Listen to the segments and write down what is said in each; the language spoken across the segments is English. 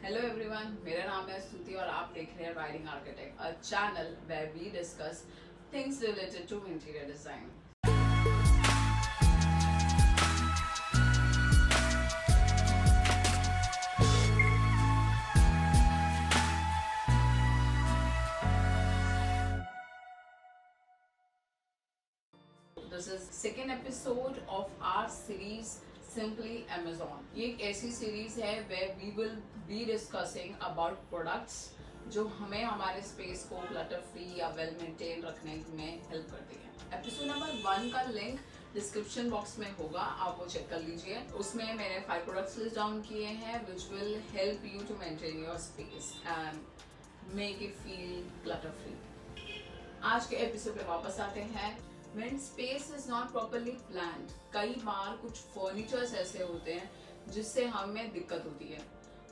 Hello everyone, मेरा नाम है स्तुति और आप देख रहे हैं riding architect, a channel where we discuss things related to interior design. This is second episode of our series Simply Amazon। ये एक ऐसी सीरीज है where we will be discussing about products जो हमें हमारे स्पेस को क्लटर फ्री या well maintain रखने में हेल्प करती है। एपिसोड नंबर 1 का लिंक डिस्क्रिप्शन बॉक्स में होगा, आप वो चेक कर लीजिए। उसमें मैंने 5 प्रोडक्ट्स लिस्ट डाउन किए हैं which will help you to maintain your space and make it feel clutter free। आज के एपिसोड पे वापस आते हैं। When space is not properly planned, कई बार कुछ फर्नीचर्स ऐसे होते हैं जिससे हमें दिक्कत होती है।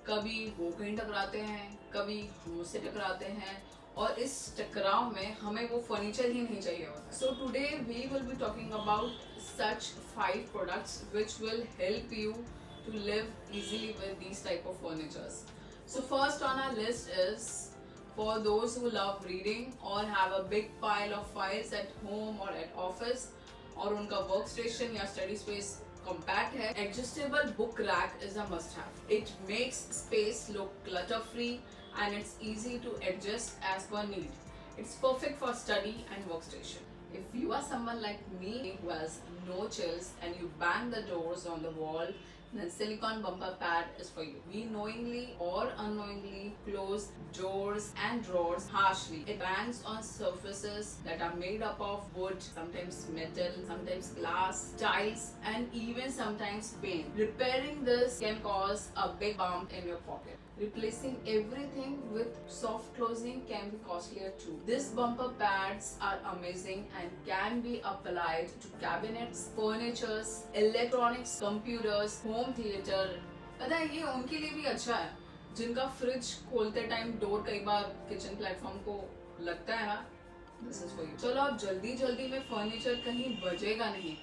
कभी वो कहीं टकराते हैं, कभी हम उससे टकराते हैं और इस टकराव में हमें वो फर्नीचर ही नहीं चाहिए होता। So today we will be talking about such 5 products which will help you to live easily with these type of furnitures. So first on our list is for those who love reading or have a big pile of files at home or at office और उनका workstation या study space compact है, adjustable book rack is a must have. It makes space look clutter free and it's easy to adjust as per need. It's perfect for study and workstation. If you are someone like me who has no chills and you bang the doors on the wall, then silicone bumper pad is for you. We knowingly or unknowingly close doors and drawers harshly. It bangs on surfaces that are made up of wood, sometimes metal, sometimes glass, tiles, and even sometimes paint. Repairing this can cause a big bump in your pocket. Replacing everything with soft closing can be costlier too. These bumper pads are amazing and can be applied to cabinets, furniture, electronics, computers, home theater. पता है ये उनके लिए भी अच्छा है जिनका fridge खोलते टाइम डोर कई बार किचन प्लेटफॉर्म को लगता है ना। This is for you. चलो अब जल्दी में फर्नीचर कहीं बजेगा नहीं,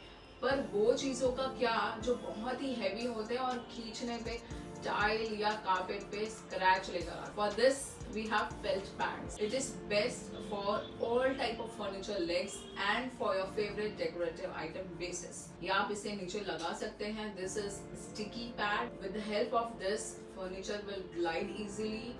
पर वो चीजों का क्या जो बहुत ही हैवी होते हैं और खींचने पे टाइल या कारपेट पे स्क्रैच लेकर। For this we have felt pads. It is best for all type of furniture legs and for your favorite decorative item bases. या आप इसे नीचे लगा सकते हैं। This is sticky pad. With the help of this, furniture will glide easily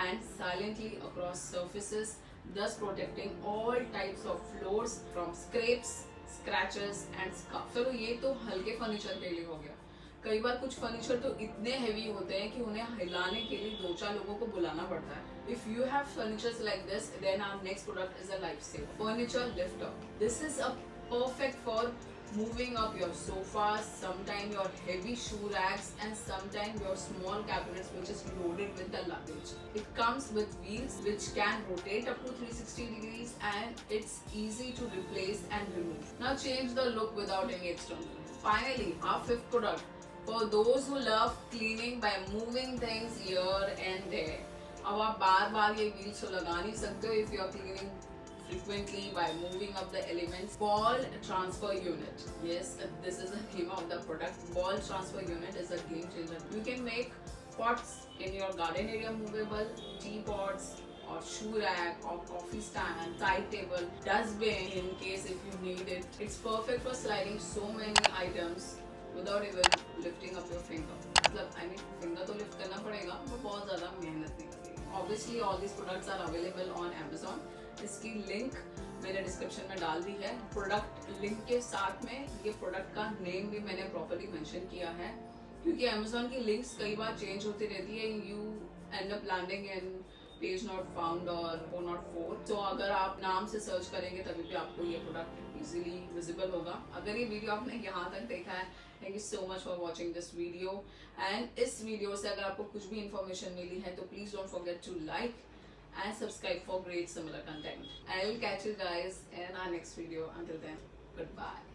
and silently across surfaces, thus protecting all types of floors from scrapes, scratches and scuffs. चलो ये तो हल्के फर्नीचर के लिए हो गया। कई बार कुछ फर्नीचर तो इतने हेवी होते हैं कि उन्हें हिलाने के लिए 2-4 लोगों को बुलाना पड़ता है। If you have furnitures like this, then our next product is a lifesaver. Furniture lifter. This is a perfect for moving up your sofas, sometimes your heavy shoe racks, and sometimes your small cabinets which is loaded with the luggage. It comes with wheels which can rotate up to 360 degrees and it's easy to replace and remove. Now change the look without any external. Finally, our 5th product. For those who love cleaning by moving things here and there. अब आप बार ये wheels तो लगा नहीं सकते हो if you are cleaning frequently by moving up the elements. Ball transfer unit. Yes, this is the name of the product. Ball transfer unit is a game changer. You can make pots in your garden area movable, teapots or shoe rack or coffee stand, side table, dustbin in case if you need it. It's perfect for sliding so many items without even lifting up your finger. मतलब I mean finger तो lift करना पड़ेगा, वो बहुत ज़्यादा मेहनत नहीं लगेगी। Obviously all these products are available on Amazon. इसकी लिंक मैंने डिस्क्रिप्शन में डाल दी है। प्रोडक्ट लिंक के साथ में ये प्रोडक्ट का नेम भी मैंने प्रॉपर्ली मेंशन किया है, क्योंकि Amazon की लिंक्स कई बार चेंज होती रहती है। You end up landing in page not found और 404। तो अगर आप नाम से सर्च करेंगे तभी भी आपको ये प्रोडक्ट इजीली विजिबल होगा। अगर ये वीडियो आपने यहाँ तक देखा है, thank you so much for watching this video. And इस वीडियो से अगर आपको कुछ भी इन्फॉर्मेशन मिली है तो please don't forget to like and subscribe for great similar content. I will catch you guys in our next video. Until then, goodbye.